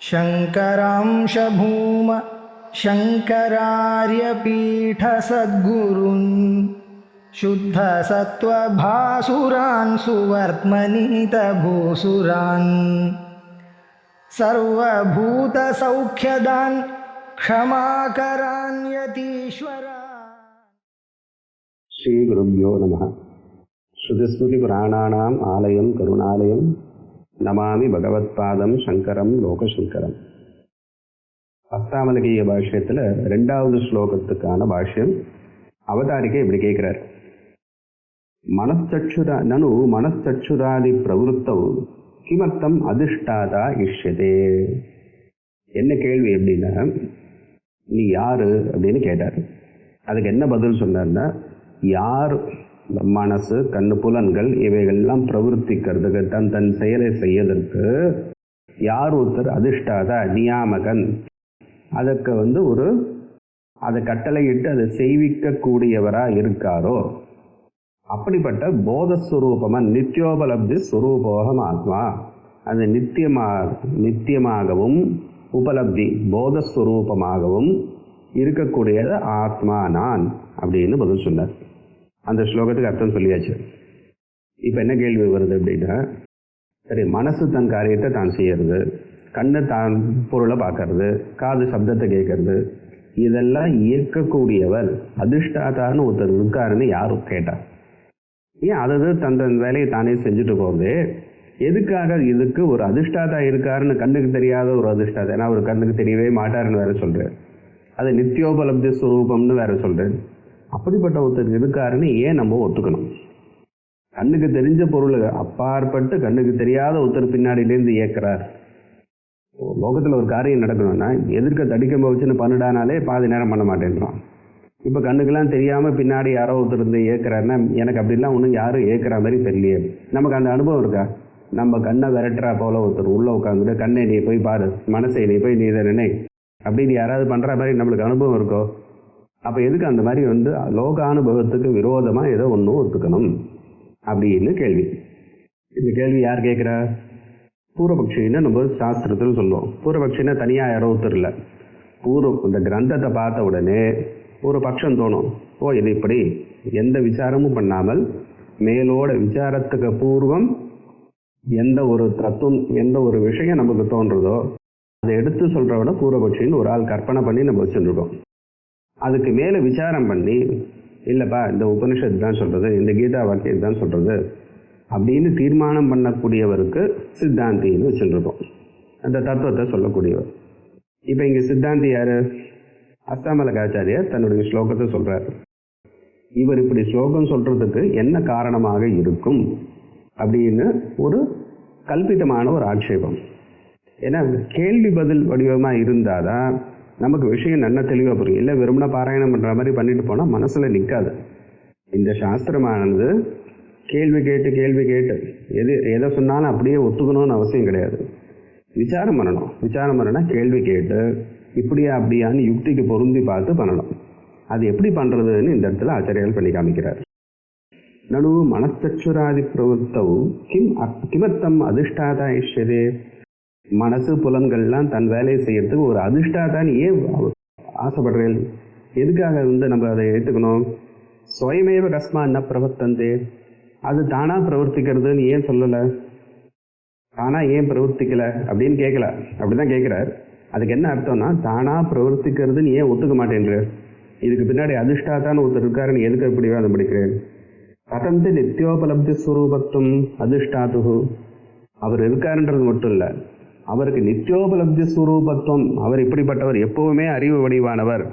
शङ्करांश भूम शङ्करार्यपीठसद्गुरून् शुद्धसत्त्वभासुरान् सुवर्त्मनीतभूसुरान् सर्वभूतसौख्यदान् क्षमाकरान् यतीश्वरान्। श्रीगुरुभ्यो नमः। श्रुतिस्मृतिपुराणानाम् आलयं करुणालयं नमामि भगवत्पादं शङ्करं लोकशङ्करं. அஸ்தாமலகீய பாஷ்யத்தில் 2வது ஸ்லோகத்துக்கான பாஷ்யம். அவதாரிக்கை இப்படி கேட்கிறார். நனு மனச்சச்சுராதி பிரவருத்தௌ கிமர்த்தம் அதிஷ்டாதா இஷ்யதே. என்ன கேள்வி அப்படின்னா, நீ யாரு அப்படின்னு கேட்டார். அதுக்கு என்ன பதில் சொன்னார்னா, யார் மனசு கண்ணு புலன்கள் இவைகள்லாம் பிரவர்த்திக்கிறதுக்கு தன் செயலை செய்யறதற்கு யார் ஒருத்தர் அதிஷ்டாத நியாமகன், அதற்கு அதை கட்டளையிட்டு அதை செய்விக்கக்கூடியவராக இருக்காரோ அப்படிப்பட்ட போதஸ்வரூபமன் நித்தியோபலப்தி ஸ்வரூபோகம் ஆத்மா. அது நித்தியமாகவும் உபலப்தி போதஸ்வரூபமாகவும் இருக்கக்கூடியது ஆத்மா நான் அப்படின்னு பதில் சொன்னார். அந்த ஸ்லோகத்துக்கு அர்த்தம் சொல்லியாச்சு. இப்போ என்ன கேள்வி வருது அப்படின்னா, சரி, மனசு தன் காரியத்தை தான் செய்யறது, கண்ணு தான் பொருளை பார்க்கறது, காது சப்தத்தை கேட்கறது, இதெல்லாம் இயக்கக்கூடியவர் அதிஷ்டாதான்னு ஒருத்தர் இருக்காருன்னு யாரும் கேட்டார். ஏன் அதாவது தன் வேலையை தானே செஞ்சுட்டு போகிறது, எதுக்காக இதுக்கு ஒரு அதிஷ்டாதா இருக்காருன்னு கண்ணுக்கு தெரியாத ஒரு அதிஷ்டாதா, ஏன்னா அவர் கண்ணுக்கு தெரியவே மாட்டாருன்னு வேற சொல்கிறேன், அது நித்தியோபலப்தி ஸ்வரூபம்னு வேற சொல்கிறேன். அப்படிப்பட்ட ஒருத்தர் இருக்காருன்னு ஏன் நம்ம ஒத்துக்கணும்? கண்ணுக்கு தெரிஞ்ச பொருள் அப்பாற்பட்டு கண்ணுக்கு தெரியாத ஒருத்தர் பின்னாடியிலேருந்து இயக்கிறார். லோகத்தில் ஒரு காரியம் நடக்கணும்னா எதிர்க்க தடிக்க வச்சுன்னு பண்ணிடானாலே பாதி நேரம் பண்ண மாட்டேன்றான். இப்போ கண்ணுக்கெல்லாம் தெரியாமல் பின்னாடி யாரோ ஒருத்தர் இருந்து இயக்கிறாருன்னா, எனக்கு அப்படிலாம் ஒன்றும் யாரும் இயக்கிற மாதிரி தெரியலையே. நமக்கு அந்த அனுபவம் இருக்கா? நம்ம கண்ணை விரட்டுறா போல ஒருத்தர் உள்ளே உட்காந்துட்டு, கண்ணை நீ போய் பாரு, மனசை நீ போய் நீ இதை நினை அப்படின்னு யாராவது பண்ணுற மாதிரி நம்மளுக்கு அனுபவம் இருக்கோ? அப்போ எதுக்கு அந்த மாதிரி லோக அனுபவத்துக்கு விரோதமாக ஏதோ ஒன்றும் ஒத்துக்கணும் அப்படின்னு கேள்வி. இந்த கேள்வி யார் கேட்குறா? பூர்வபக்ஷின்னு நம்ம சாஸ்திரத்தில் சொல்லுவோம். பூர்வபக்ஷின்னா தனியாக யாரோ ஒருத்தர் இல்லை. இந்த கிரந்தத்தை பார்த்த உடனே ஒரு பட்சம் தோணும். ஓ, இது இப்படி எந்த விசாரமும் பண்ணாமல் மேலோட விசாரத்துக்கு பூர்வம் எந்த ஒரு தத்துவம் எந்த ஒரு விஷயம் நமக்கு தோன்றதோ அதை எடுத்து சொல்கிறவிட பூர்வபக்ஷின்னு ஒரு ஆள் கற்பனை பண்ணி நம்ம வச்சுருக்கோம். அதுக்கு மேலே விசாரம் பண்ணி, இல்லைப்பா இந்த உபனிஷத்து தான் சொல்கிறது, இந்த கீதா வாக்கியம் தான் சொல்கிறது அப்படின்னு தீர்மானம் பண்ணக்கூடியவருக்கு சித்தாந்தின்னு வச்சுருப்போம், அந்த தத்துவத்தை சொல்லக்கூடியவர். இப்போ இங்கே சித்தாந்தி யார்? அஸ்தாமலகாச்சாரியார் தன்னுடைய ஸ்லோகத்தை சொல்கிறார். இவர் இப்படி ஸ்லோகம் சொல்கிறதுக்கு என்ன காரணமாக இருக்கும் அப்படின்னு ஒரு கல்பிதமான ஒரு ஆட்சேபம். ஏன்னா கேள்வி பதில் வடிவமாக இருந்தால் தான் நமக்கு விஷயம் நல்லா தெளிவாக புரியும். இல்லை வெறுமனா பாராயணம் பண்ணுற மாதிரி பண்ணிட்டு போனால் மனசில் நிற்காது. இந்த சாஸ்திரமானது கேள்வி கேட்டு எதை சொன்னாலும் அப்படியே ஒத்துக்கணும்னு அவசியம் கிடையாது. விசாரம் பண்ணணும். விசாரம் பண்ணனா கேள்வி கேட்டு இப்படியா அப்படியான்னு யுக்திக்கு பொருந்தி பார்த்து பண்ணணும். அது எப்படி பண்ணுறதுன்னு இந்த இடத்துல ஆச்சாரியால் பண்ணி காமிக்கிறார். நடு மனச்சச்சுராதி பிரவருத்தவும் கிமர்த்தம் அதிஷ்டாதா இஷ்யதே. மனசு புலன்கள்லாம் தன் வேலையை செய்யறதுக்கு ஒரு அதிஷ்டாதான் ஏன் ஆசைப்படுறேன்? எதுக்காக நம்ம அதை ஏற்றுக்கணும்? சுயமேவ கஸ்மா என்ன பிரவர்த்தந்தே, அது தானாக பிரவர்த்திக்கிறதுன்னு ஏன் சொல்லலை? தானாக ஏன் பிரவர்த்திக்கலை அப்படின்னு கேட்கல, அப்படிதான் கேட்குறார். அதுக்கு என்ன அர்த்தம்னா, தானாக பிரவர்த்திக்கிறதுன்னு ஏன் ஒத்துக்க மாட்டேன்ற, இதுக்கு பின்னாடி அதிஷ்டாதான்னு ஒருத்தர் இருக்காருன்னு எதுக்கு எப்படி அதை படிக்கிறேன்? கதந்து நித்தியோபலப்தி ஸ்வரூபத்துவம் அதிஷ்டாத்து. அவர் இருக்காருன்றது மட்டும் இல்லை, அவருக்கு நித்தியோபலப்தி ஸ்வரூபத்துவம், அவர் இப்படிப்பட்டவர், எப்பவுமே அறிவு வடிவானவர்,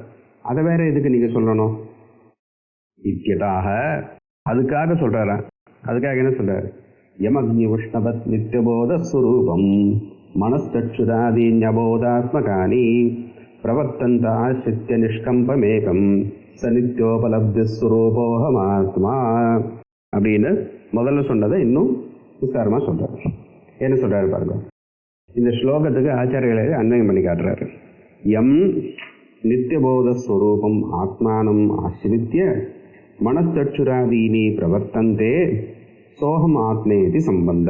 அதை வேற எதுக்கு நீங்க சொல்லணும்? இத்தியதாக அதுக்காக சொல்றாரா? அதுக்காக என்ன சொல்றாரு? யமக்னி உஷ்ணபத் நித்தியபோத ஸ்வரூபம் மனஸ்தச்சுராதீன்யபோதாத்மகானி பிரவர்த்தந்தா சித்திய நிஷ்கம்பமேகம் ச நித்தியோபலப்தி ஸ்வரூபோகமாத்மா அப்படின்னு முதல்ல சொன்னதை இன்னும் விசாரமாக சொல்றாரு. என்ன சொல்றாரு பாருங்க. இந்த ஸ்லோகத்துக்கு ஆச்சாரியர்களை அன்வயம் பண்ணி காட்டுறாரு. எம் நித்தியபோதஸ்வரூபம் ஆத்மானம் ஆசிரித்ய மனச்சச்சுராதீனி பிரவர்த்தந்தே சோகம் ஆத்மேதி சம்பந்த.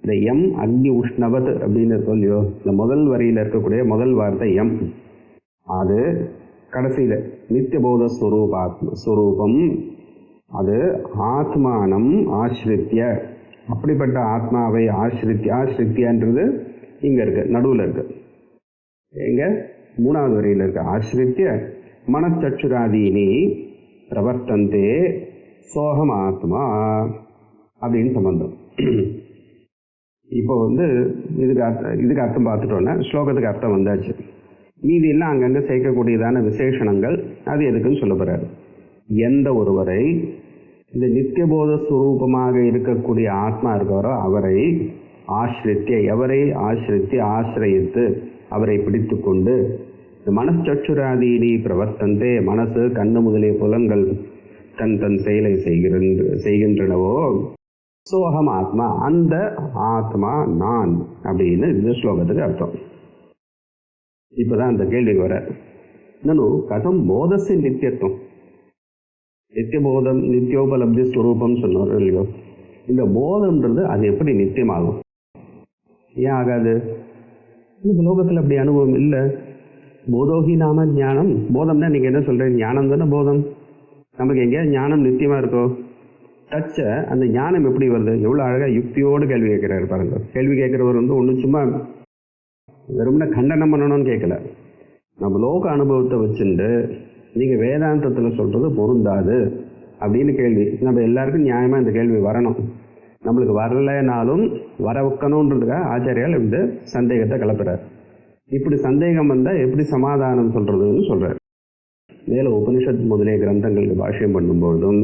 இந்த எம் அக்னி உஷ்ணவத் அப்படின்னு சொல்லியோ, இந்த முதல் வரியில் இருக்கக்கூடிய முதல் வார்த்தை எம், அது கடைசியில் நித்தியபோத ஸ்வரூபம், அது ஆத்மானம் ஆசிரித்திய, அப்படிப்பட்ட ஆத்மாவை ஆசிரித்தியன்றது இங்கே இருக்கு, நடுவில் இருக்கு. எங்க மூணாவது வரியில் இருக்கு. ஆசிரித்திய மனச்சச்சுராதீனி பிரவர்த்தந்தே சோகம் ஆத்மா அப்படின்னு சம்பந்தம். இப்போ இதுக்கு அர்த்தம் பார்த்துட்டோன்னா ஸ்லோகத்துக்கு அர்த்தம் வந்தாச்சு. மீதி எல்லாம் அங்கங்கே சேர்க்கக்கூடியதான விசேஷணங்கள் அது எதுக்குன்னு சொல்ல போறாரு. எந்த ஒருவரை இந்த நித்தியபோத ஸ்வரூபமாக இருக்கக்கூடிய ஆத்மா இருக்கிறவரோ அவரை ஆசிரித்திய, எவரை ஆசிரித்து அவரை பிடித்து கொண்டு மனச்சச்சுராதீனி பிரவர்த்தந்தே, மனசு கண்ணு முதலிய புலன்கள் தன் செயலை செய்கின்றனவோ, சோகம் ஆத்மா, அந்த ஆத்மா நான் அப்படின்னு இந்த ஸ்லோகத்துக்கு அர்த்தம். இப்பதான் அந்த கேள்விக்கு வர நனு கதம் போதசி நித்தியத்துவம், நித்தியபோதம் நித்தியோபலப்தி ஸ்வரூபம் சொன்னார் இல்லையோ, இந்த போதம்ன்றது அது எப்படி நித்தியமாகும்? ஏன் ஆகாது? இந்த லோகத்தில் அப்படி அனுபவம் இல்லை. போதோகி நாம ஞானம், போதம்னா நீங்கள் என்ன சொல்கிறீங்க? ஞானம் தானே போதம். நமக்கு எங்கேயாவது ஞானம் நித்தியமாக இருக்கோ? தச்ச அந்த ஞானம் எப்படி வருது? எவ்வளோ அழகாக யுக்தியோடு கேள்வி கேட்குறாரு பாருங்க. கேள்வி கேட்குறவர் ஒன்றும் சும்மா வெறும்னா கண்டனம் பண்ணணும்னு கேட்கல. நம்ம லோக அனுபவத்தை வச்சுட்டு நீங்கள் வேதாந்தத்தில் சொல்கிறது பொருந்தாது அப்படின்னு கேள்வி. நம்ம எல்லாருக்கும் நியாயமாக இந்த கேள்வி வரணும். நம்மளுக்கு வரலைனாலும் வர வைக்கணுன்றதுக்காக ஆச்சாரியால் இந்த சந்தேகத்தை கிளப்புறார். இப்படி சந்தேகம் வந்தால் எப்படி சமாதானம் சொல்கிறதுன்னு சொல்கிறார். மேலே உபனிஷத் முதலிய கிரந்தங்களுக்கு பாஷ்யம் பண்ணும்பொழுதும்,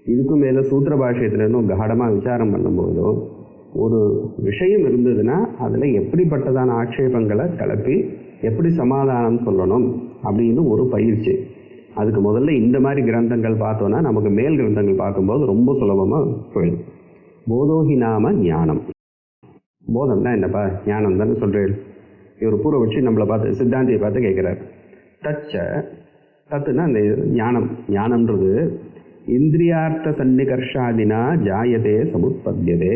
இதுக்கும் மேலே சூத்திர பாஷ்யத்தில் இன்னும் காடமாக விசாரம் பண்ணும்போதும், ஒரு விஷயம் இருந்ததுன்னா அதில் எப்படிப்பட்டதான ஆட்சேபங்களை கிளப்பி எப்படி சமாதானம் சொல்லணும் அப்படின்னு ஒரு பயிற்சி. அதுக்கு முதல்ல இந்த மாதிரி கிரந்தங்கள் பார்த்தோன்னா நமக்கு மேல் கிரந்தங்கள் பார்க்கும்போது ரொம்ப சுலபமாக போயிடும். போதோகி நாம ஞானம், போதம்னா என்னப்பா? ஞானம் தானே சொல்கிறேன். இவர் பூர்வபட்சி நம்மளை பார்த்து சித்தாந்தியை பார்த்து கேட்குறார். தத்துனா அந்த ஞானம், ஞானம்ன்றது இந்திரியார்த்த சன்னிகர்ஷாதினா ஜாயதே சமுத்பத்தியதே.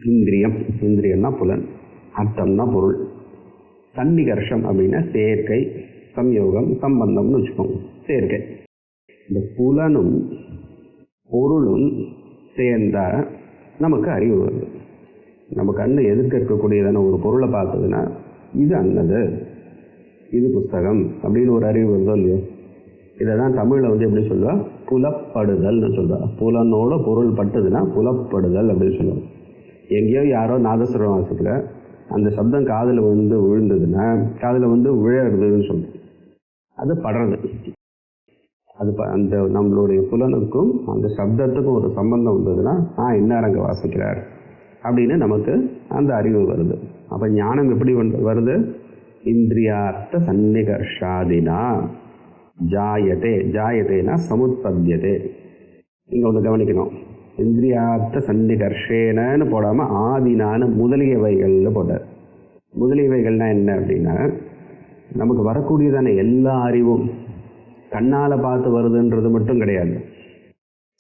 இந்திரியம்னா புலன், அர்த்தம்னா பொருள், சன்னிகர்ஷம் அப்படின்னா சேர்க்கை, சம்யோகம், சம்பந்தம்னு வச்சுக்கோங்க. சேர்க்கை, இந்த புலனும் பொருளும் சேர்ந்தா நமக்கு அறிவு வருது. நம்ம கண்ணு எதிர்க்க இருக்கக்கூடியதான ஒரு பொருளை பார்த்ததுன்னா இது அன்னது, இது புஸ்தகம் அப்படின்னு ஒரு அறிவு வருதோ இல்லையோ. இதை தான் தமிழில் எப்படி சொல்லுவா? புலப்படுதல்னு சொல்லுவா. புலனோட பொருள் பட்டுதுன்னா புலப்படுதல் அப்படின்னு சொல்லுவாங்க. எங்கேயோ யாரோ நாதஸ்வரம் வாசத்தில் அந்த சப்தம் காதில் விழுந்ததுன்னா காதில் விழறதுன்னு சொல்லுவோம். அது படுறது. அது அந்த நம்மளுடைய புலனுக்கும் அந்த சப்தத்துக்கும் ஒரு சம்பந்தம் வந்ததுன்னா இன்னாரங்க வாசிக்கிறார் அப்படின்னு நமக்கு அந்த அறிவு வருது. அப்போ ஞானம் எப்படி வருது? இந்திரியார்த்த சன்னிகர்ஷாதினா ஜாயதே. ஜாயதேனா சமுத்பத்தியதே. இங்கே ஒன்று கவனிக்கணும். இந்திரியார்த்த சன்னிகர்ஷேனன்னு போடாமல் ஆதினான்னு முதலியவைகள்னு போட்டார். முதலியவைகள்னா என்ன அப்படின்னா, நமக்கு வரக்கூடியதான எல்லா அறிவும் கண்ணால் பார்த்து வருதுன்றது மட்டும் கிடையாது.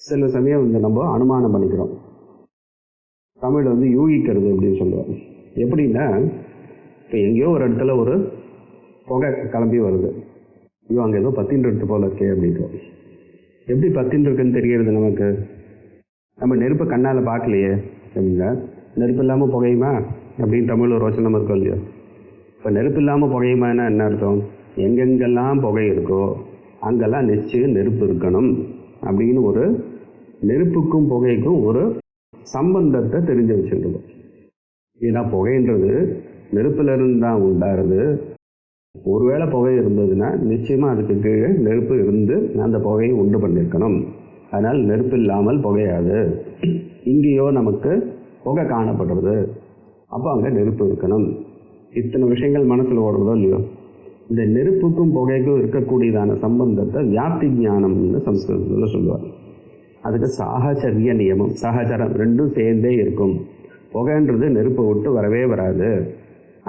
சில சமயம் நம்ம அனுமானம் பண்ணிக்கிறோம். தமிழ் யூகிக்கிறது அப்படின்னு சொல்லுவாங்க. எப்படின்னா, இப்போ எங்கேயோ ஒரு இடத்துல ஒரு புகை கிளம்பி வருது. ஐயோ அங்கே ஏதோ பத்தின் இருக்கு போல இருக்கே அப்படின்ட்டு. எப்படி பத்தின் இருக்குன்னு தெரிகிறது நமக்கு? நம்ம நெருப்பை கண்ணால் பார்க்கலையே அப்படின்னா, நெருப்பு இல்லாமல் புகையுமா அப்படின்னு தமிழ் ஒரு வசனம் இருக்கோ இல்லையோ. இப்போ நெருப்பு இல்லாமல் புகையுமானா என்ன அர்த்தம்? எங்கெங்கெல்லாம் புகை இருக்கோ அங்கெல்லாம் நிச்சயம் நெருப்பு இருக்கணும் அப்படின்னு ஒரு நெருப்புக்கும் புகைக்கும் ஒரு சம்பந்தத்தை தெரிஞ்சு வச்சுருக்கோம். ஏன்னா புகைன்றது நெருப்பிலிருந்து தான் உண்டாகிறது. ஒருவேளை புகை இருந்ததுன்னா நிச்சயமாக அதுக்கு கீழே நெருப்பு இருந்து அந்த புகையை உண்டு பண்ணியிருக்கணும். அதனால் நெருப்பு இல்லாமல் புகையாது. இங்கேயோ நமக்கு புகை காணப்படுறது, அப்போ அங்கே நெருப்பு இருக்கணும். இத்தனை விஷயங்கள் மனசில் ஓடுறதோ இல்லையோ. இந்த நெருப்புக்கும் புகைக்கும் இருக்கக்கூடியதான சம்பந்தத்தை வியாப்தி ஞானம்னு சம்ஸ்கிருதத்தில் சொல்லுவார். அதுக்கு சாகச்சரிய நியமம், சகச்சரம் ரெண்டும் சேர்ந்தே இருக்கும். புகைன்றது நெருப்பை விட்டு வரவே வராது.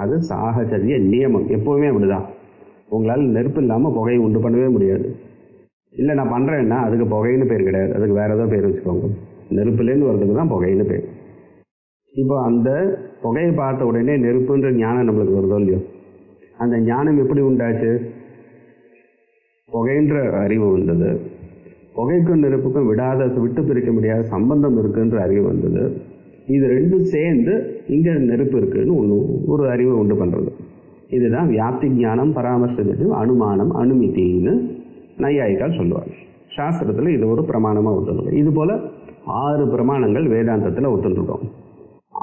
அது சாகச்சரிய நியமம், எப்போவுமே அப்படிதான். உங்களால் நெருப்பு இல்லாமல் புகையை உண்டு பண்ணவே முடியாது. இல்லை நான் பண்ணுறேன்னா அதுக்கு புகைன்னு பேர் கிடையாது, அதுக்கு வேறு ஏதோ பேர் வச்சுக்கோங்க. நெருப்புலேருந்து வர்றதுக்கு தான் புகைன்னு பேர். இப்போ அந்த புகையை பார்த்த உடனே நெருப்புன்ற ஞானம் நம்மளுக்கு வருதோ இல்லையோ? அந்த ஞானம் எப்படி உண்டாச்சு? புகைன்ற அறிவு வந்தது. புகைக்கும் நெருப்புக்கும் விட்டு பிரிக்க முடியாத சம்பந்தம் இருக்குன்ற அறிவு வந்தது. இது ரெண்டும் சேர்ந்து இங்கே நெருப்பு இருக்குன்னு ஒரு அறிவை உண்டு பண்ணுறது. இதுதான் வியாப்தி ஞானம் பராமர்சத்து அனுமானம் அனுமித்தின்னு நையாயிக்கால் சொல்லுவாங்க. சாஸ்திரத்தில் இது ஒரு பிரமாணமாக ஒத்துருக்கோம். இது போல் 6 பிரமாணங்கள் வேதாந்தத்தில் ஒத்துருக்கோம்.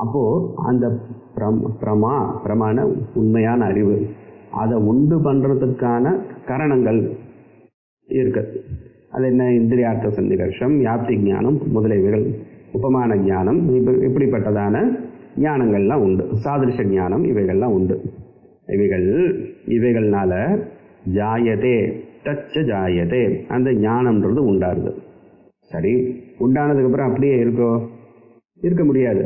அப்போது அந்த பிரமாண உண்மையான அறிவு அதை உண்டு பண்ணுறதுக்கான காரணங்கள் இருக்குது. அது என்ன? இந்திரியார்த்த சன்னிகர்ஷம், வியாப்தி ஞானம் முதலியவைகள், உபமான ஞானம், இப்படிப்பட்டதான ஞானங்கள்லாம் உண்டு. சாதிருஷ ஞானம் இவைகள்லாம் உண்டு. இவைகள்னால ஜாயதே தச்ச ஜாயதே, அந்த ஞானம்ன்றது உண்டாருது. சரி, உண்டானதுக்கப்புறம் அப்படியே இருக்க முடியாது.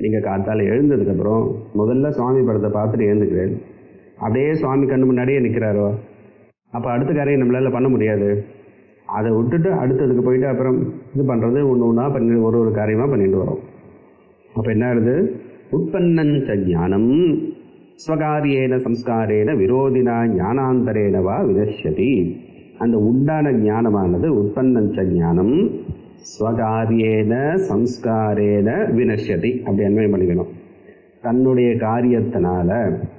நீங்கள் காத்தால் எழுந்ததுக்கப்புறம் முதல்ல சுவாமி படத்தை பார்த்துட்டு எழுந்துக்கிறேன், அப்படியே சுவாமி கண்ணு முன்னாடியே நிற்கிறாரோ, அப்போ அடுத்த காரியம் நம்மளால் பண்ண முடியாது. அதை விட்டுட்டு அடுத்ததுக்கு போயிட்டு அப்புறம் இது பண்ணுறது ஒன்றா பண்ணி ஒரு காரியமாக பண்ணிட்டு வரோம். அப்போ என்ன ஆகுது? உற்பன்னஞ்ச ஞானம் ஸ்வகாரியேன சம்ஸ்காரேன விரோதினா ஞானாந்தரேனவா வினஷ்யதி. அந்த உண்டான ஞானமானது உற்பன்னஞ்ச ஞானம் ஸ்வகாரியேன சம்ஸ்காரேன வினஷ்யதி அப்படி அன்வயம் பண்ணிக்கணும். தன்னுடைய காரியத்தினால,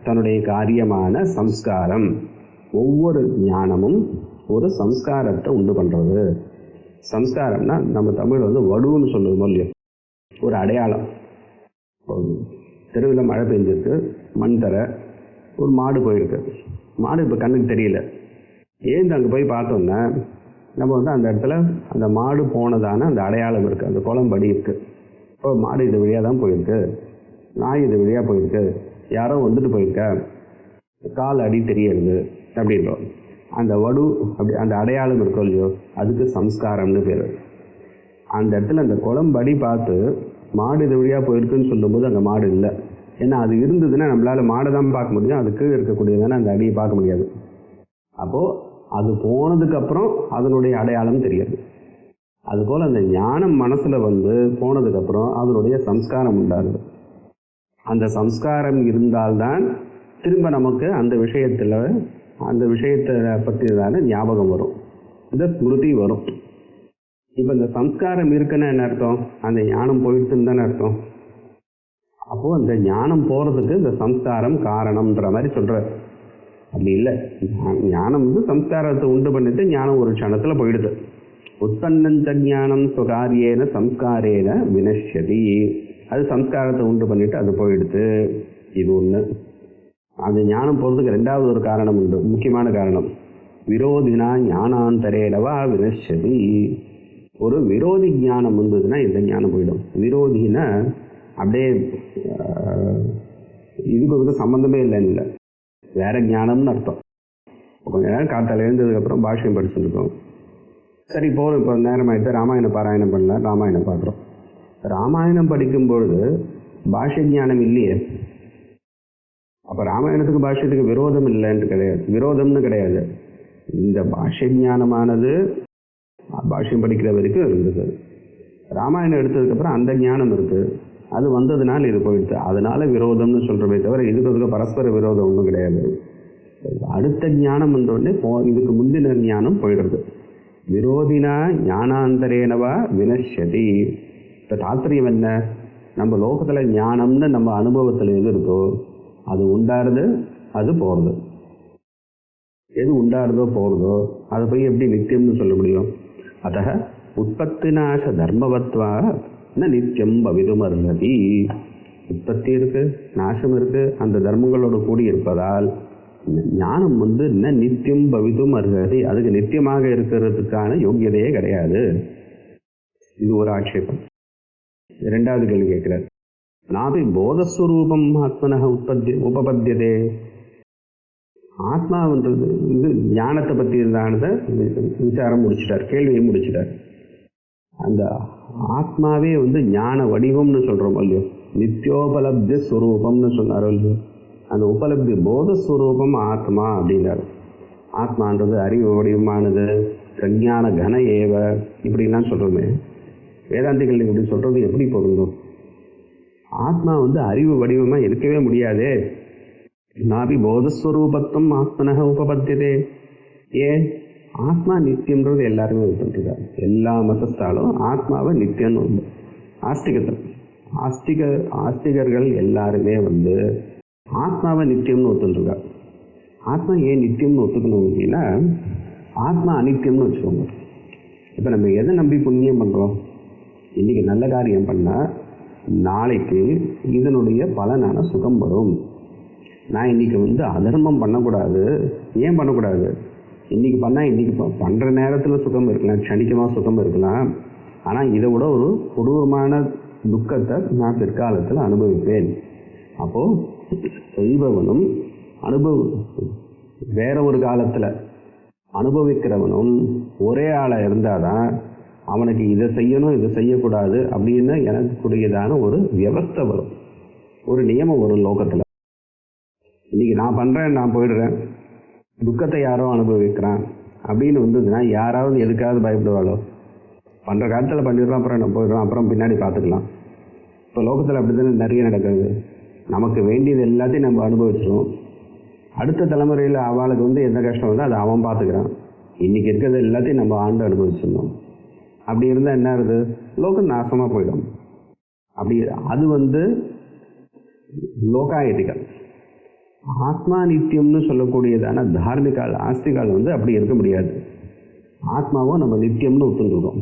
தன்னுடைய காரியமான சம்ஸ்காரம், ஒவ்வொரு ஞானமும் ஒரு சம்ஸ்காரத்தை உண்டு பண்ணுறது. சம்ஸ்காரம்னா நம்ம தமிழ் வடுன்னு சொல்லுவோம் இல்லையா? ஒரு அடையாளம். தெருவில் மழை பெஞ்சிருக்கு, மண் தர, ஒரு மாடு போயிருக்கு. மாடு இப்போ கண்ணுக்கு தெரியல. ஏன் அங்கே போய் பார்த்தோன்னா நம்ம அந்த இடத்துல அந்த மாடு போனதான அந்த அடையாளம் இருக்குது, அந்த குளம்படி இருக்குது. இப்போ மாடு இது வழியாக தான் போயிருக்கு, நாய் இது வழியாக போயிருக்கு, யாரோ வந்துட்டு போயிருக்கா, கால் அடி தெரியறது அப்படின்றோம். அந்த வடு அப்படி அந்த அடையாளம் இருக்கோ இல்லையோ, அதுக்கு சம்ஸ்காரம்னு பேர். அந்த இடத்துல அந்த குளம்படி பார்த்து மாடு இது வழியாக போயிருக்குன்னு சொல்லும்போது அங்கே மாடு இல்லை. ஏன்னா அது இருந்ததுன்னா நம்மளால் மாடை தான் பார்க்க முடியும், அதுக்கு இருக்கக்கூடியதானே அந்த அடியை பார்க்க முடியாது. அப்போது அது போனதுக்கப்புறம் அதனுடைய அடையாளம் தெரியாது. அதுபோல் அந்த ஞானம் மனசில் போனதுக்கப்புறம் அதனுடைய சம்ஸ்காரம் உண்டாகுது. அந்த சம்ஸ்காரம் இருந்தால்தான் திரும்ப நமக்கு அந்த விஷயத்தை பற்றியதான ஞாபகம் வரும், இந்த ஸ்மிருதி வரும். இப்போ இந்த சம்ஸ்காரம் இருக்குன்னு என்ன அர்த்தம்? அந்த ஞானம் போயிடுச்சுன்னு தானே அர்த்தம். அப்போது அந்த ஞானம் போகிறதுக்கு இந்த சம்ஸ்காரம் காரணம்ன்ற மாதிரி சொல்கிறார். அப்படி இல்லை, ஞானம் சம்ஸ்காரத்தை உண்டு பண்ணிட்டு ஞானம் ஒரு க்ஷணத்தில் போயிடுது. உற்பன்னஞ்ச ஞானம் சுகாரியேன சம்ஸ்காரேன வினஷ்யதி. அது சம்ஸ்காரத்தை உண்டு பண்ணிட்டு அது போயிடுது. இது ஒன்று. அந்த ஞானம் போகிறதுக்கு ரெண்டாவது ஒரு காரணம் உண்டு, முக்கியமான காரணம். விரோதினா ஞானாந்தரேனவா வினஷ்யதி. ஒரு விரோதி ஞானம் வந்ததுன்னா இந்த ஞானம் போயிடும். விரோதினா அப்படியே இதுக்கு சம்மந்தமே இல்லைன்னு இல்லை, வேற ஞானம்னு அர்த்தம். கொஞ்ச நேரம் காத்தால் எழுந்ததுக்கப்புறம் பாஷ்யம் படிச்சுருக்கோம். சரி போகிறோம், இப்போ நேரம் ஆகிட்டு ராமாயணம் பாராயணம் பண்ணலாம், ராமாயணம் பார்க்குறோம். ராமாயணம் படிக்கும்பொழுது பாஷ்ய ஞானம் இல்லையே. அப்போ ராமாயணத்துக்கு பாஷ்யத்துக்கு விரோதம் இல்லைன்ட்டு கிடையாது, விரோதம்னு கிடையாது. இந்த பாஷ்ய ஞானமானது பாஷ்யம் படிக்கிற வரைக்கும் இருந்தது. ராமாயணம் எடுத்ததுக்கப்புறம் அந்த ஞானம் இருக்குது, அது வந்ததுனால இது போயிடுது. அதனால விரோதம்னு சொல்கிறமே தவிர இதுக்கு பரஸ்பர விரோதம் ஒன்றும் கிடையாது. அடுத்த ஞானம் வந்தோடனே இதுக்கு முந்தின ஞானம் போயிடுறது. விரோதினா ஞானாந்தரேனவா வினஷ்யதி. இப்போ தாத்பரியம் என்ன? நம்ம லோகத்தில் ஞானம்னு நம்ம அனுபவத்தில் எது இருக்கோ அது உண்டாருது, அது போகிறது. எது உண்டாருதோ போகிறதோ அதை போய் எப்படி நித்தியம்னு சொல்ல முடியும்? அத உற்பத்தி நாச தர்மவத்வா நித்தியம் பவிதுமர்ஹதி. உற்பத்தி இருக்கு, நாசம் இருக்கு, அந்த தர்மங்களோடு கூடி இருப்பதால் ஞானம் நித்தியம் பவிதும் அர்ஹதி, அதுக்கு நித்தியமாக இருக்கிறதுக்கான யோக்கியதையே கிடையாது. இது ஒரு ஆட்சேபம். இரண்டாவது கேள்வி கேட்கிறார். நாபி போதஸ்வரூபம் ஆத்மனः உபபத்தியதே. ஆத்மான்றது இது ஞானத்தை பற்றி இருந்தானதை விசாரம் முடிச்சிட்டார், கேள்வியை முடிச்சிட்டார். அந்த ஆத்மாவே ஞான வடிவம்னு சொல்கிறோம் இல்லையோ, நித்தியோபலப்தி ஸ்வரூபம்னு சொன்னாரோ இல்லையோ, அந்த உபலப்தி போதஸ்வரூபம் ஆத்மா அப்படின்னாரு. ஆத்மான்றது அறிவு வடிவமானது, பிரஞான கன ஏவ இப்படிலாம் சொல்கிறோமே. வேதாந்திகள் இப்படி சொல்கிறது எப்படி பொருந்தும்? ஆத்மா வந்து அறிவு வடிவமாக இருக்கவே முடியாதே. நாபி போதஸ்வரூபத்துவம் ஆத்மனக உபபத்தியதே. ஏன்? ஆத்மா நித்தியம்ன்றது எல்லாருமே ஒத்துட்டுருக்காரு. எல்லா மதஸ்தாலும் ஆத்மாவை நித்தியம்னு உண்டு. ஆஸ்திகர்கள் எல்லாருமே வந்து ஆத்மாவை நித்தியம்னு ஒத்துட்டுருக்காரு. ஆத்மா ஏன் நித்தியம்னு ஒத்துக்கணும் அப்படின்னா, ஆத்மா அனித்தியம்னு வச்சுக்கோங்க. இப்போ நம்ம எதை நம்பி புண்ணியம் பண்ணுறோம்? இன்றைக்கி நல்ல காரியம் பண்ணால் நாளைக்கு இதனுடைய பலனான சுகம் வரும். நான் இன்றைக்கி வந்து அதர்மம் பண்ணக்கூடாது. ஏன் பண்ணக்கூடாது? இன்றைக்கி பண்ணால் இன்றைக்கி பண்ணுற நேரத்தில் சுகம் இருக்கலாம், க்ஷணிகமாக சுகம் இருக்கலாம். ஆனால் இதை விட ஒரு கொடூரமான துக்கத்தை நான் பிற்காலத்தில் அனுபவிப்பேன். அப்போது செய்பவனும் வேற ஒரு காலத்தில் அனுபவிக்கிறவனும் ஒரே ஆளாக இருந்தால் தான் அவனுக்கு இதை செய்யணும் இதை செய்யக்கூடாது அப்படின்னு எனக்கு கூடியதான ஒரு வியவஸ்தை வரும், ஒரு நியமம் வரும் லோகத்தில். இன்றைக்கி நான் பண்ணுறேன், நான் போயிடுறேன், துக்கத்தை யாரோ அனுபவிக்கிறான் அப்படின்னு வந்ததுன்னா யாராவது எதுக்காவது பயப்படுவாளோ? பண்ணுற காலத்தில் பண்ணிடுறோம், அப்புறம் நம்ம போயிடுறோம், அப்புறம் பின்னாடி பார்த்துக்கலாம். இப்போ லோகத்தில் அப்படி தானே நிறைய நடக்குது. நமக்கு வேண்டியது எல்லாத்தையும் நம்ம அனுபவிச்சிடும். அடுத்த தலைமுறையில் அவளுக்கு வந்து எந்த கஷ்டம் வந்து அதை அவன் பார்த்துக்கிறான். இன்றைக்கி இருக்கிறது எல்லாத்தையும் நம்ம ஆண்டு அனுபவிச்சிடணும். அப்படி இருந்தால் என்ன ஆகுது? லோகம் நாசமாக போயிடும். அப்படி அது வந்து லோகாயதிகள். ஆத்மா நித்தியம்னு சொல்லக்கூடியதான தார்மிகால் ஆஸ்திகால் வந்து அப்படி இருக்க முடியாது. ஆத்மாவும் நம்ம நித்தியம்னு ஒத்துருக்கோம்,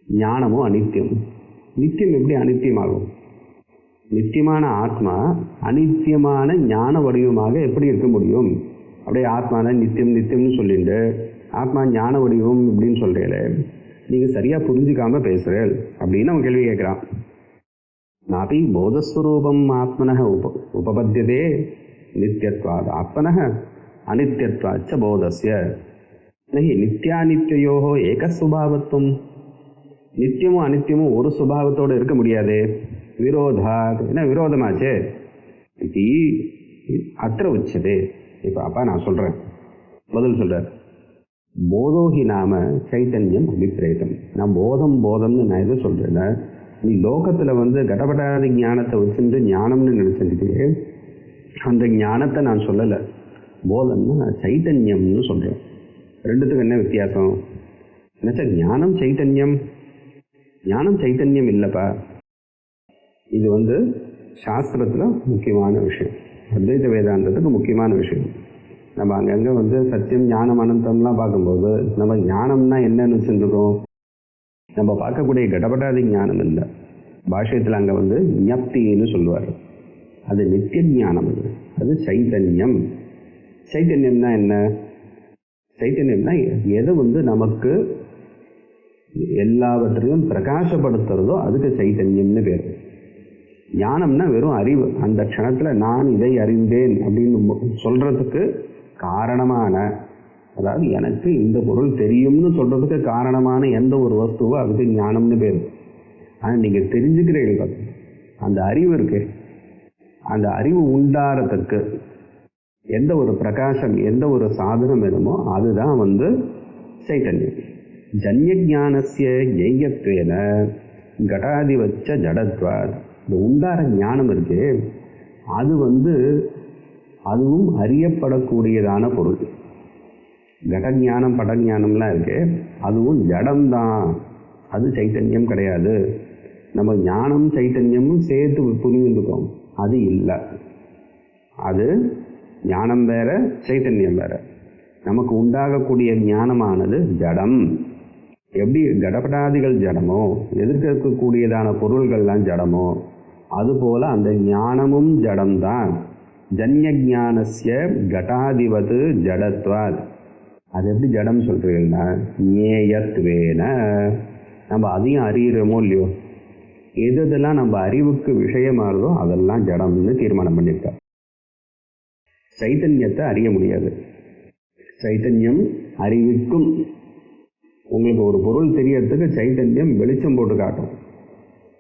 ஞானமும் அனித்தியம். நித்தியம் எப்படி அனித்தியமாகும்? நித்தியமான ஆத்மா அனித்தியமான ஞான வடிவமாக எப்படி இருக்க முடியும்? அப்படியே ஆத்மான நித்தியம்னு சொல்லிட்டு ஆத்மா ஞான வடிவம் இப்படின்னு சொல்கிறீங்களே, நீங்கள் சரியாக புரிஞ்சுக்காமல் பேசுகிறேன் அப்படின்னு அவன் கேள்வி கேட்குறான். நாபி போதஸ்வரூபம் ஆத்மனக உபபத்தியதே நித்தியத்வாத் ஆத்மனக அனித்தியத்வாச்ச போதஸ்ய நஹி நித்யானித்யோ ஏகஸ்வபாவத்துவம். நித்தியமும் அனித்தியமும் ஒரு சுபாவத்தோடு இருக்க முடியாது. விரோதாத், என்ன விரோதமாச்சே? இது அத்திர உச்சதே. இப்போ அப்பா நான் சொல்கிறேன், பதில் சொல்கிறார். போதோஹி நாம சைத்தன்யம் அபிப்பிரேதம். நான் போதம்னு நான் எதை சொல்கிறேன்னா, நீ லோகத்தில் வந்து கடபடாத ஞானத்தை வச்சுட்டு ஞானம்னு நினச்சிட்டு அந்த ஞானத்தை நான் சொல்லலை. போதம்னு நான் சைத்தன்யம்னு சொல்கிறேன். ரெண்டுத்துக்கு என்ன வித்தியாசம்? என்னச்சா ஞானம் சைத்தன்யம்? ஞானம் சைத்தன்யம் இல்லைப்பா. இது வந்து சாஸ்திரத்தில் முக்கியமான விஷயம், அத்வைத வேதாந்தத்துக்கு முக்கியமான விஷயம். நம்ம அங்கங்கே வந்து சத்தியம் ஞானம் அனந்தம்லாம் பார்க்கும்போது நம்ம ஞானம்னா என்னன்னு வச்சுருக்கோம். நம்ம பார்க்கக்கூடிய கடபடாதி ஞானம் இல்லை. பாஷ்யத்தில் அங்கே வந்து ஞப்தின்னு சொல்லுவார். அது நித்திய ஞானம். அது சைத்தன்யம். சைத்தன்யம்னா என்ன? சைத்தன்யம்னா எது வந்து நமக்கு எல்லாவற்றையும் பிரகாசப்படுத்துறதோ அதுக்கு சைத்தன்யம்னு பேர். ஞானம்னா வெறும் அறிவு. அந்த க்ஷணத்தில் நான் இதை அறிந்தேன் அப்படின்னு சொல்கிறதுக்கு காரணமான, அதாவது எனக்கு இந்த பொருள் தெரியும்னு சொல்கிறதுக்கு காரணமான எந்த ஒரு வஸ்துவோ அதுக்கு ஞானம்னு பேர். ஆனால் நீங்கள் தெரிஞ்சுக்கிறீர்கள் அந்த அறிவு இருக்கு, அந்த அறிவு உண்டாரத்துக்கு எந்த ஒரு பிரகாசம் எந்த ஒரு சாதனம் வேணுமோ அதுதான் வந்து சைத்தன்யம். ஜன்யஜானஸ்ய ஜெய்யத்வேன கடாதிவச்ச ஜடத்வாத். இந்த உண்டார ஞானம் இருக்கு, அது வந்து அதுவும் அறியப்படக்கூடியதான பொருள். கடஞானம் படஞானம்லாம் இருக்கு, அதுவும் ஜடம்தான், அது சைத்தன்யம் கிடையாது. நம்ம ஞானம் சைத்தன்யமும் சேர்த்து புரிஞ்சுருக்கோம், அது இல்லை. அது ஞானம் வேற சைத்தன்யம் வேற. நமக்கு உண்டாகக்கூடிய ஞானமானது ஜடம். எப்படி கடபடாதிகள் ஜடமோ, எதிர்க்கக்கூடியதான பொருள்கள்லாம் ஜடமோ, அதுபோல் அந்த ஞானமும் ஜடம்தான். ஜன்யஜானஸ்ய கடாதிவது ஜடத்வாத். அது எப்படி ஜடம் சொல்கிறீங்கன்னா, ஞேயத்வேன. நம்ம அதையும் அறிகிறோமோ இல்லையோ, எதெல்லாம் நம்ம அறிவுக்கு விஷயமாகிறதோ அதெல்லாம் ஜடம்னு தீர்மானம் பண்ணியிருக்கார். சைத்தன்யத்தை அறிய முடியாது. சைத்தன்யம் அறிவிக்கும். உங்களுக்கு ஒரு பொருள் தெரியறதுக்கு சைத்தன்யம் வெளிச்சம் போட்டு காட்டும்.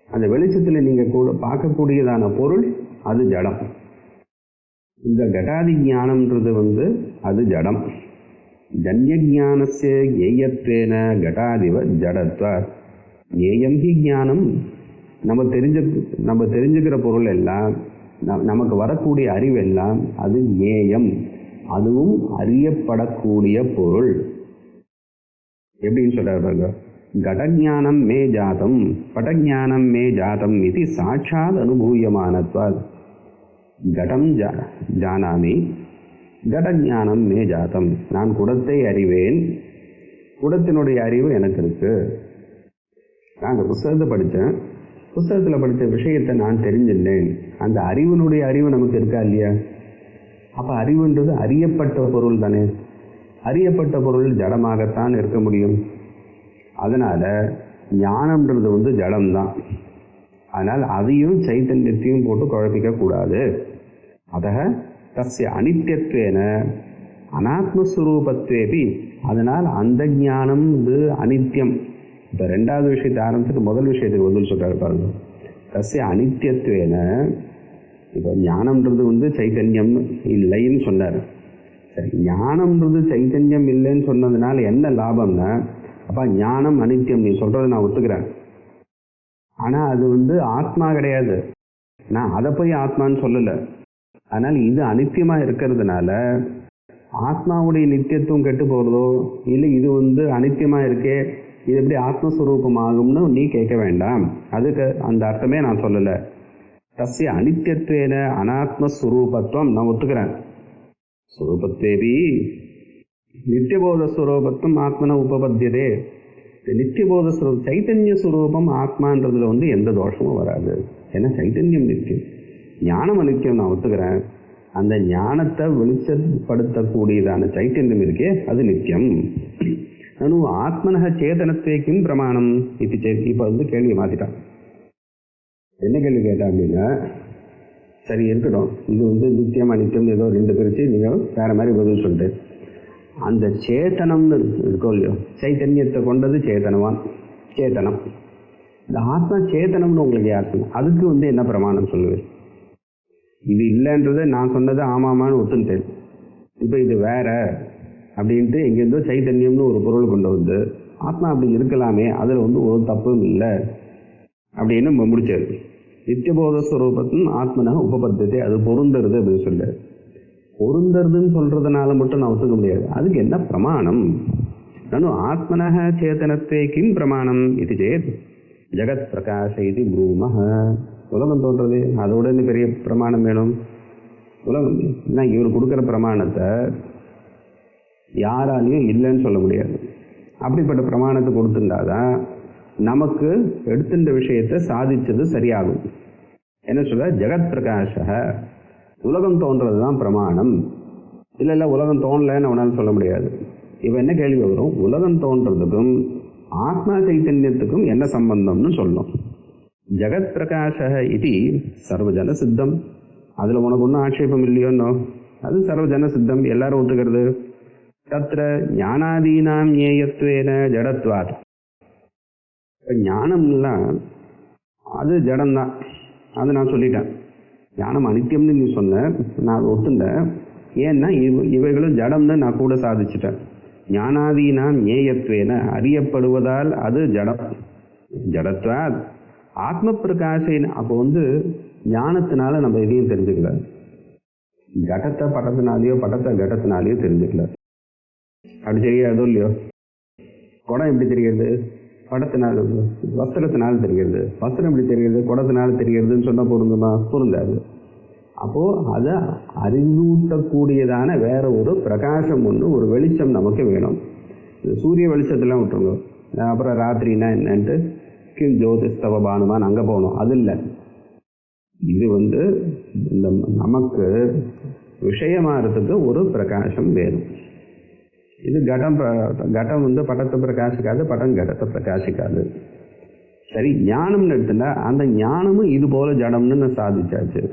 அந்த வெளிச்சத்தில் நீங்கள் கூட பார்க்கக்கூடியதான பொருள் அது ஜடம். இந்த கடாதி ஞானம்ன்றது வந்து அது ஜடம். ஜன்யஜானஸ்ய ஏயத்வேன கடாதிவ ஜடத்வ. ஏயம் ஹி ஞானம் நம்ம தெரிஞ்சுக்கிற பொருள் எல்லாம், நமக்கு வரக்கூடிய அறிவெல்லாம் அது ஞேயம், அதுவும் அறியப்படக்கூடிய பொருள். எப்படின்னு சொல்றாரு பாருங்க, கடஞானம் மே ஜாதம் படஞானம் மே ஜாதம் இது சாட்சாத் அனுபூயமானத்வாத். கடம் ஜானாமி கடஞானம் மே ஜாதம். நான் குடத்தை அறிவேன், குடத்தினுடைய அறிவு எனக்கு இருக்கு. நான் அந்த புஸ்தகத்தை படித்தேன், புஸ்தகத்தில் படித்த விஷயத்தை நான் தெரிஞ்சிருந்தேன். அந்த அறிவினுடைய அறிவு நமக்கு இருக்கா இல்லையா? அப்போ அறிவுன்றது அறியப்பட்ட பொருள் தானே. அறியப்பட்ட பொருள் ஜடமாகத்தான் இருக்க முடியும். அதனால் ஞானம்ன்றது ஜடம்தான். அதனால் அதையும் சைத்தன்யத்தையும் போட்டு குழப்பிக்கக்கூடாது. அத தஸ்ய அனித்தியத்வேன அனாத்மஸ்வரூபத்வேபி. அதனால் அந்த ஞானம் அனித்தியம். இப்போ ரெண்டாவது விஷயத்தை ஆரம்பிச்சுட்டு முதல் விஷயத்துக்கு பதில் சொல்கிறாரு பாருங்க. தஸ்ய அனித்தியத்வேன, இப்போ ஞானம்ன்றது சைத்தன்யம் இல்லைன்னு சொன்னார். சரி, ஞானம்ன்றது சைத்தன்யம் இல்லைன்னு சொன்னதுனால என்ன லாபம்னா, அப்போ ஞானம் அனித்தியம் நீ சொல்கிறத நான் ஒத்துக்கிறேன். ஆனால் அது ஆத்மா கிடையாது. நான் அதை போய் ஆத்மான்னு சொல்லலை. அதனால் இது அனித்தியமாக இருக்கிறதுனால ஆத்மாவுடைய நித்தியத்துவம் கெட்டு போகிறதோ, இல்லை இது அனித்தியமாக இருக்கே, இது எப்படி ஆத்மஸ்வரூபமாகும்னு நீ கேட்க வேண்டாம். அதுக்கு அந்த அர்த்தமே நான் சொல்லலை. தஸ்ய அனித்தியத்வேன அனாத்மஸ்வரூபத்துவம் நான் ஒத்துக்கிறேன். ஸ்வரூபத்தேபி நித்தியபோதஸ்வரூபத்துவம் ஆத்மன உபபத்தியதே. நித்தியபோத ஸ்வரூபம் சைத்தன்ய ஸ்வரூபம் ஆத்மான்றதுல எந்த தோஷமும் வராது. ஏன்னா சைத்தன்யம் நித்தியம், ஞானம் அனித்தியம் நான் ஒத்துக்கிறேன். அந்த ஞானத்தை வெளிச்சப்படுத்தக்கூடியதான சைத்தன்யம் இருக்கே அது நித்தியம். நனு ஆத்மனக சேதனத்துவம் பிரமாணம் இது. இப்போ கேள்வியை மாற்றிட்டான். என்ன கேள்வி கேட்டா அப்படின்னா, சரி இருக்கட்டும், இது நித்தியம் அனித்தியம் ஏதோ ரெண்டு பிரித்து நீங்கள் வேற மாதிரி பதில் சொல்லிட்டு, அந்த சேத்தனம்னு இருக்கோ இல்லையோ, சைத்தன்யத்தை கொண்டது சேத்தனவான், சேத்தனம். இந்த ஆத்மா சேத்தனம்னு உங்களுக்கு யார் சொன்ன? அதுக்கு என்ன பிரமாணம் சொல்லுவேன்? இது இல்லைன்றதை நான் சொன்னது ஆமாமான்னு ஒத்துட்டேன். இப்போ இது வேற அப்படின்ட்டு எங்கேருந்தோ சைத்தன்யம்னு ஒரு பொருள் கொண்டு ஆத்மா அப்படி இருக்கலாமே, அதில் ஒரு தப்பும் இல்லை அப்படின்னு முடிச்சாரு. நித்தியபோத ஸ்வரூபத்தின் ஆத்மனாக உபபத்தத்தை, அது பொருந்தருது அப்படின்னு சொல்றாரு. பொருந்தருதுன்னு சொல்றதுனால மட்டும் நான் ஒத்துக்க முடியாது. அதுக்கு என்ன பிரமாணம்? நானும் ஆத்மனக சேதனத்தை கிம் பிரமாணம் இது சேத் ஜெகத் பிரகாஷ இது ப்ரூமஹ. உலகம் தோன்றது, அதோட பெரிய பிரமாணம் வேணும். உலகம் என்ன, இவர் கொடுக்குற பிரமாணத்தை யாராலையும் இல்லைன்னு சொல்ல முடியாது. அப்படிப்பட்ட பிரமாணத்தை கொடுத்துட்டாதான் நமக்கு எடுத்துட்ட விஷயத்தை சாதிச்சது சரியாகும். என்ன சொல்ற? ஜெகத் பிரகாஷ, உலகம் தோன்றது தான் பிரமாணம். இல்லை உலகம் தோணலைன்னு அவனால் சொல்ல முடியாது. இப்போ என்ன கேள்வி வரும்? உலகம் தோன்றதுக்கும் ஆத்மா சைத்தன்யத்துக்கும் என்ன சம்பந்தம்னு சொல்லணும். ஜெகத் பிரகாஷ இது சர்வஜன சித்தம். அதில் உனக்கு ஒன்றும் ஆட்சேபம் இல்லையோன்னோ, அது சர்வஜன சித்தம், எல்லாரும் ஒத்துக்கிறது. தத்ர ஞானாதீனாம் ஞேயத்வேன ஜடத்வாத். ஞானம்லாம் அது ஜடம்தான், அது நான் சொல்லிட்டேன். ஞானம் அனித்தியம்னு நீ சொன்ன, நான் ஒத்துண்டேன். ஏன்னா இவைகளும் ஜடம்னு நான் கூட சாதிச்சிட்டேன். ஞானாதீனாம் ஞேயத்வேன, அறியப்படுவதால் அது ஜடம். ஜடத்வாத் ஆத்ம பிரகாசேன. அப்போ ஞானத்தினால நம்ம எதையும் தெரிஞ்சுக்கல. கடத்தை பட்டத்தினாலேயோ பட்டத்தை கடத்தினாலேயோ தெரிஞ்சுக்கல. அப்படி தெரியாதோ இல்லையோ? குடம் எப்படி தெரிகிறது? படத்தினால், வஸ்திரத்தினால் தெரிகிறது. வஸ்திரம் எப்படி தெரிகிறது? குடத்தினால் தெரிகிறதுன்னு சொன்னால் பொருந்துமா? பொருந்தாது. அப்போது அதை அறிவூட்டக்கூடியதான வேற ஒரு பிரகாசம் ஒன்று, ஒரு வெளிச்சம் நமக்கு வேணும். சூரிய வெளிச்சத்தெல்லாம் விட்டுருங்க. அப்புறம் ராத்திரினா என்னன்ட்டு கிம் ஜோதிஸ்தவ பானுமான் அங்கே போகணும். அது இல்லை. இது இந்த நமக்கு விஷயமாகிறதுக்கு ஒரு பிரகாசம் வேணும். இது கடம் படத்தை பிரகாசிக்காது, படம் கடத்தை பிரகாசிக்காது. சரி, ஞானம்னு எடுத்துட்டா அந்த ஞானமும் இது போல ஜடம்னு சாதிச்சாச்சு.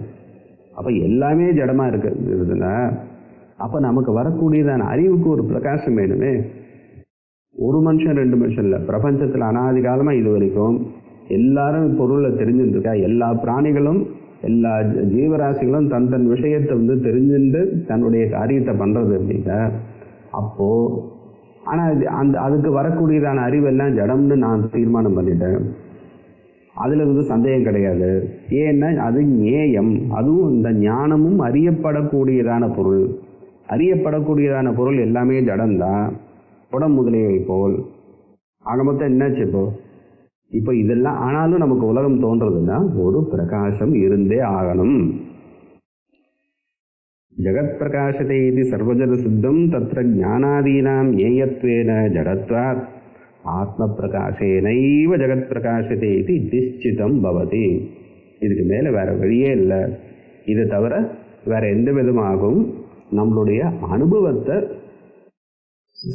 அப்போ எல்லாமே ஜடமாக இருக்குதுன்னா அப்போ நமக்கு வரக்கூடியதான அறிவுக்கு ஒரு பிரகாசம் வேணுமே. ஒரு மனுஷன் ரெண்டு மனுஷன் இல்லை, பிரபஞ்சத்தில் அனாதி காலமாக இது வரைக்கும் எல்லாரும் பொருளை தெரிஞ்சுருக்கா. எல்லா பிராணிகளும் எல்லா ஜீவராசிகளும் தன் விஷயத்தை தெரிஞ்சுட்டு தன்னுடைய காரியத்தை பண்ணுறது அப்படின்னா, அப்போது ஆனால் அதுக்கு வரக்கூடியதான அறிவெல்லாம் ஜடம்னு நான் தீர்மானம் பண்ணிட்டேன். அதில் வந்து சந்தேகம் கிடையாது. ஏன்னா அது ஞேயம், அதுவும் இந்த ஞானமும் அறியப்படக்கூடியதான பொருள். அறியப்படக்கூடியதான பொருள் எல்லாமே ஜடம்தான், குடம் முதலியவை போல். ஆக மொத்தம் என்னாச்சு இப்போ இதெல்லாம் ஆனாலும் நமக்கு உலகம் தோன்றதுன்னா ஒரு பிரகாசம் இருந்தே ஆகணும். ஜகத் பிரகாசத்தை இது சர்வஜன சித்தம் தத்ர ஞானாதீனாம் ஏயத்வேன ஜடத்வாத் ஆத்ம பிரகாசேனைவ ஜகத் பிரகாசத்தை இது நிச்சிதம் பவதி. இதுக்கு மேலே வேற வழியே இல்லை. இதை தவிர வேற எந்த விதமாகவும் நம்மளுடைய அனுபவத்தை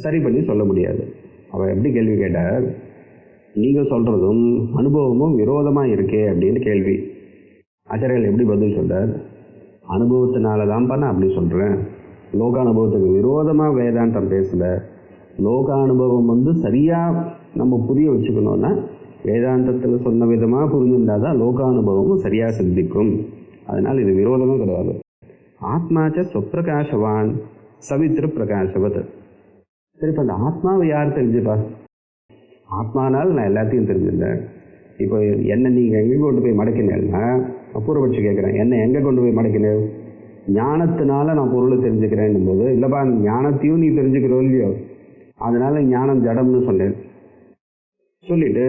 சரி பண்ணி சொல்ல முடியாது. அவள் எப்படி கேள்வி கேட்டார், நீங்கள் சொல்கிறதும் அனுபவமும் விரோதமாக இருக்கே அப்படின்னு கேள்வி. ஆச்சாரியர்கள் எப்படி பதில் சொல்கிறார், அனுபவத்தினால தான்ப்பா நான் அப்படி சொல்கிறேன், லோக அனுபவத்துக்கு விரோதமாக வேதாந்தம் பேசலை. லோக அனுபவம் வந்து சரியாக நம்ம புரிய வச்சுக்கணுன்னா வேதாந்தத்தில் சொன்ன விதமாக புரிஞ்சுருந்தால் தான் லோக அனுபவமும் சரியாக சித்திக்கும். அதனால் இது விரோதமே கிடையாது. ஆத்மாச்ச சொப்பிரகாசவான் சவித்ரு பிரகாசவத். சரி, இப்போ அந்த ஆத்மாவை யார் தெரிஞ்சுப்பா? ஆத்மானால் நான் எல்லாத்தையும் தெரிஞ்சுட்டேன். இப்போ என்னை நீங்கள் எங்கே கொண்டு போய் மடக்கினேன்னா, பூர்வபட்சி கேட்குறேன், என்னை எங்கே கொண்டு போய் மடக்கினேன்? ஞானத்தினால நான் பொருளை தெரிஞ்சுக்கிறேன் போது, இல்லைப்பா ஞானத்தையும் நீ தெரிஞ்சுக்கிறோம் இல்லையோ, அதனால ஞானம் ஜடம்னு சொன்னேன். சொல்லிட்டு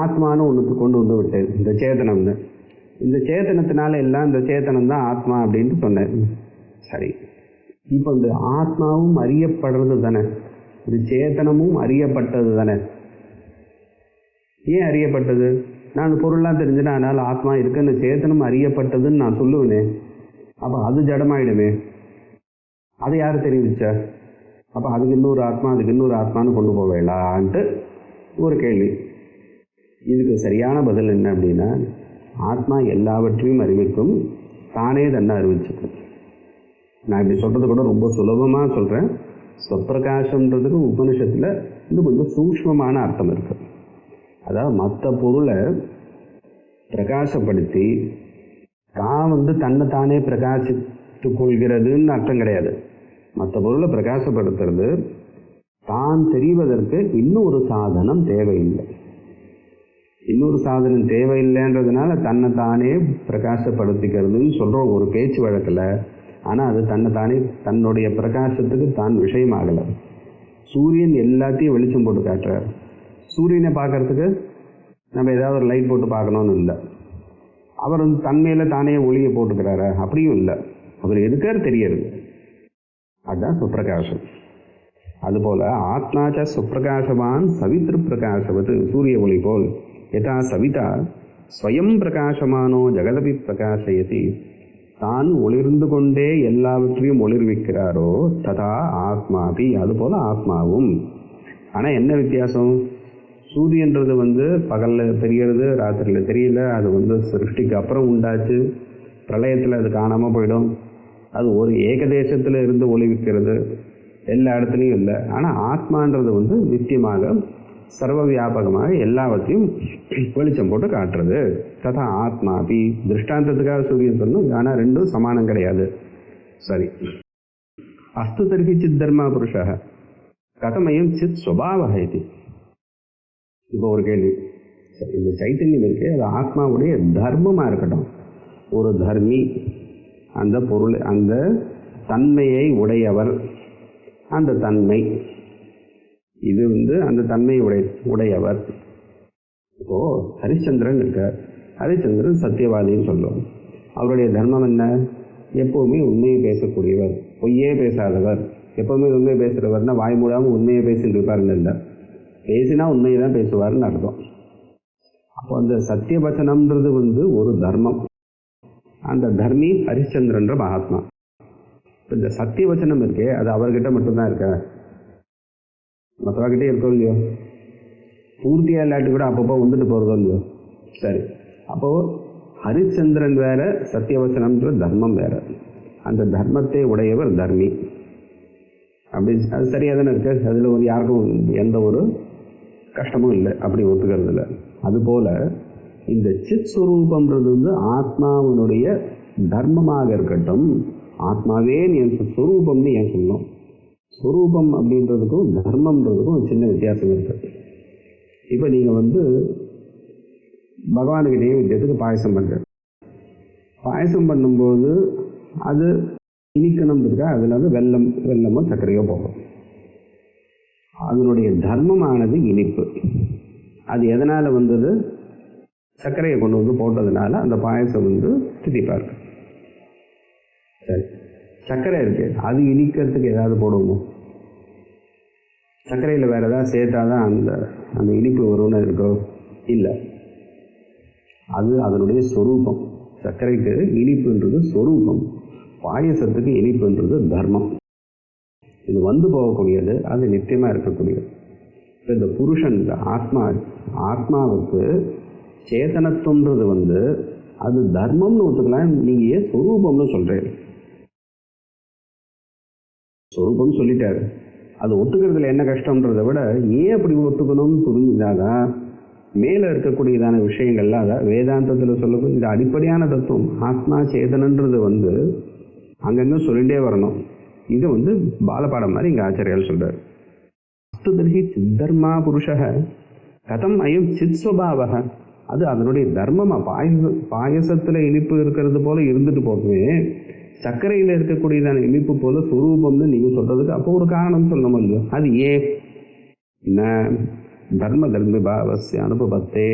ஆத்மானு ஒன்றுக்கு கொண்டு வந்து விட்டேன், இந்த சேத்தனம்னு. இந்த சேத்தனத்தினால எல்லாம் இந்த சேத்தனம் தான் ஆத்மா அப்படின்ட்டு சொன்னேன். சரி, இப்போ இந்த ஆத்மாவும் அறியப்படுறது தானே, இது சேத்தனமும் அறியப்பட்டது தானே. ஏன் அறியப்பட்டது? நான் பொருள்லாம் தெரிஞ்சுனா அதனால் ஆத்மா இருக்குன்னு சேத்தனம் அறியப்பட்டதுன்னு நான் சொல்லுவேனே, அப்போ அது ஜடமாயிடுமே. அதை யார் தெரிவிச்சா? அப்போ அதுக்கு இன்னொரு ஆத்மா, அதுக்கு இன்னொரு ஆத்மான்னு கொண்டு போவேலான்ட்டு ஒரு கேள்வி. இதுக்கு சரியான பதில் என்ன அப்படின்னா, ஆத்மா எல்லாவற்றையும் அறிவிக்கும், தானே தன்னை அறிவிச்சுக்கும். நான் இப்படி சொல்கிறது கூட ரொம்ப சுலபமாக சொல்கிறேன். சொப்பிரகாசம்ன்றதுக்கு உபனிஷத்தில் இன்னும் கொஞ்சம் சூக்ஷ்மமான அர்த்தம் இருக்குது. அதாவது மற்ற பொருளை பிரகாசப்படுத்தி தான் வந்து தன்னை தானே பிரகாசித்து கொள்கிறதுன்னு அர்த்தம் கிடையாது. மற்ற பொருளை பிரகாசப்படுத்துறது தான் தெரிவதற்கு இன்னொரு சாதனம் தேவையில்லை. இன்னொரு சாதனம் தேவையில்லைன்றதுனால தன்னை தானே பிரகாசப்படுத்திக்கிறதுன்னு சொல்கிறோம் ஒரு பேச்சு வழக்கில். ஆனால் அது தன்னை தானே தன்னுடைய பிரகாசத்துக்கு தான் விஷயமாகலை. சூரியன் எல்லாத்தையும் வெளிச்சம் போட்டு காட்டுறார். சூரியனை பார்க்கறதுக்கு நம்ம ஏதாவது ஒரு லைட் போட்டு பார்க்கணுன்னு இல்லை. அவர் வந்து தன்மையில் தானே ஒளியை போட்டுக்கிறாரு அப்படியும் இல்லை. அவர் எதுக்கார் தெரியறது. அதுதான் சுப்பிரகாசம். அதுபோல் ஆத்மாச்ச சுப்பிரகாசவான் சவித்ரு பிரகாசவது சூரிய ஒளி போல் யதா சவிதா ஸ்வயம் பிரகாசமானோ ஜெகதபி பிரகாசயதி, தான் ஒளிர்ந்து கொண்டே எல்லாவற்றையும் ஒளிர்விக்கிறாரோ ததா ஆத்மாபி, அதுபோல் ஆத்மாவும். ஆனால் என்ன வித்தியாசம்? சூரியன்றது வந்து பகலில் தெரியறது, ராத்திரியில் தெரியல. அது வந்து சிருஷ்டிக்கு அப்புறம் உண்டாச்சு, பிரளயத்தில் அது காணாமல் போயிடும். அது ஒரு ஏகதேசத்தில் இருந்து ஒளிவிக்கிறது, எல்லா இடத்துலையும் இல்லை. ஆனால் ஆத்மான்றது வந்து நித்தியமாக சர்வ வியாபகமாக எல்லாவற்றையும் வெளிச்சம் போட்டு காட்டுறது. ததா ஆத்மாபி, திருஷ்டாந்தத்துக்காக சூரியன் சொல்லணும், ஆனால் ரெண்டும் சமானம் கிடையாது. சரி, அஸ்து தர்ஹி சித் தர்மா புருஷா கதமயம் சித் ஸ்வபாவ இது. இப்போ ஒரு கேள்வி. சரி, இந்த சைத்தன்யம் இருக்கு, அது ஆத்மாவுடைய தர்மமாக இருக்கட்டும். ஒரு தர்மி அந்த பொருள், அந்த தன்மையை உடையவர், அந்த தன்மை இது வந்து அந்த தன்மை உடையவர். இப்போது ஹரிச்சந்திரன் இருக்கார். ஹரிச்சந்திரன் சத்தியவாதின்னு சொல்லுவோம். அவருடைய தர்மம் என்ன? எப்போவுமே உண்மையை பேசக்கூடியவர், பொய்யே பேசாதவர். எப்போவுமே உண்மையை பேசுகிறவர்னா வாய் மூடாமல் உண்மையை பேசிட்டு இருப்பாருன்னு இல்லை, பேசினா உண்மையை தான் பேசுவார்னு அர்த்தம். அப்போ அந்த சத்தியவச்சனம்ன்றது வந்து ஒரு தர்மம். அந்த தர்மி ஹரிச்சந்திரன்ற மகாத்மா. இப்போ இந்த சத்தியவச்சனம் இருக்கே, அது அவர்கிட்ட மட்டும்தான் இருக்க, மற்றவர்கிட்டே இருக்கோ இல்லையோ? பூர்த்தியாக இல்லாட்டி கூட அப்பப்போ வந்துட்டு போகிறதோ இல்லையோ? சரி, அப்போது ஹரிச்சந்திரன் வேற, சத்தியவச்சனம்ன்ற தர்மம் வேற. அந்த தர்மத்தை உடையவர் தர்மி. அப்படி அது சரியாக தானே இருக்குது. அதில் ஒரு யாருக்கும் எந்த ஒரு கஷ்டமும் இல்லை, அப்படி ஒத்துக்கிறது இல்லை. அதுபோல் இந்த சித் ஸ்வரூபம்ன்றது வந்து ஆத்மாவினுடைய தர்மமாக இருக்கட்டும். ஆத்மாவே என் ஸ்வரூபம்னு ஏன் சொல்லணும்? ஸ்வரூபம் அப்படின்றதுக்கும் தர்மம்ன்றதுக்கும் ஒரு சின்ன வித்தியாசம் இருக்குது. இப்போ நீங்கள் வந்து பகவானுக்கு நெய்வேத்தியத்துக்கு பாயசம் பண்ணுறார். பாயசம் பண்ணும்போது அது இனிக்கணும்ன்றதுக்காக அதில் வந்து வெல்லமோ சர்க்கரையோ போகும். அதனுடைய தர்மமானது இனிப்பு. அது எதனால் வந்தது? சர்க்கரையை கொண்டு வந்து போட்டதுனால அந்த பாயசம் வந்து திதிப்பாக இருக்கு. சரி, சர்க்கரை இருக்கு, அது இனிக்கிறதுக்கு ஏதாவது போடுவோமோ? சர்க்கரையில் வேறு ஏதாவது சேர்த்தா தான் அந்த இனிப்பு வரும்னு இருக்கோ? இல்லை, அது அதனுடைய சொரூபம். சர்க்கரைக்கு இனிப்புன்றது சொரூபம், பாயசத்துக்கு இனிப்புன்றது தர்மம். இது வந்து போகக்கூடியது, அது நித்தியமாக இருக்கக்கூடியது. இப்போ இந்த புருஷன், இந்த ஆத்மாவுக்கு சேதனத்துவன்றது வந்து அது தர்மம்னு ஒத்துக்கலாம். நீங்கள் ஏன் சொரூபம்னு சொல்கிறீங்க? சொரூபம் சொல்லிட்டாரு, அது ஒத்துக்கிறதுல என்ன கஷ்டம்ன்றதை விட ஏன் அப்படி ஒத்துக்கணும்னு புரிஞ்சுதாதான் மேலே இருக்கக்கூடியதான விஷயங்கள்லாம் அதை வேதாந்தத்தில் சொல்லக்கூடிய இந்த அடிப்படையான தத்துவம் ஆத்மா சேதனன்றது வந்து அங்கங்கே சொல்லிகிட்டே வரணும். இது வந்து பாலபாடம் மாதிரி இங்கே ஆச்சாரியால் சொல்கிறார். அஸ்துதர்ஹி சித்தர்மா புருஷ கதம் அயம் சித் ஸ்வபாவக. அது அதனுடைய தர்மமாக பாயசத்தில் இனிப்பு இருக்கிறது போல இருந்துட்டு போகவே சர்க்கரையில் இருக்கக்கூடியதான இனிப்பு போல சுரூபம்னு நீங்கள் சொல்கிறதுக்கு அப்போ ஒரு காரணம் சொல்லணும் இல்லையோ? அது ஏன் தர்ம தர்மி பாவத்தை அனுபவத்தே.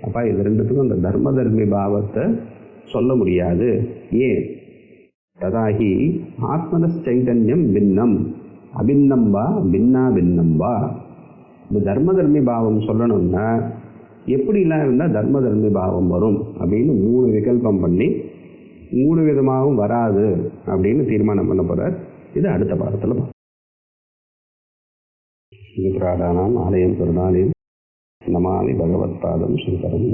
அப்பா இது ரெண்டுத்துக்கும் அந்த தர்ம தர்மி பாவத்தை சொல்ல முடியாது. ஏன்? ததாகி ஆத்மனஸ் சைதன்யம் பின்னம் அபின்னம் வா பின்னா பின்னம் வா. இந்த தர்ம தர்மி பாவம் சொல்லணும்னா எப்படிலாம் இருந்தால் தர்ம தர்மி பாவம் வரும் அப்படின்னு 3 விகல்பம் பண்ணி 3 விதமாகவும் வராது அப்படின்னு தீர்மானம் பண்ண போகிறார். இது அடுத்த பாடத்தில். இது பிராடானாம் ஆலயம் பெருமாளையும் நமாமி பகவத்பாதம் ஸ்ரீகரம்.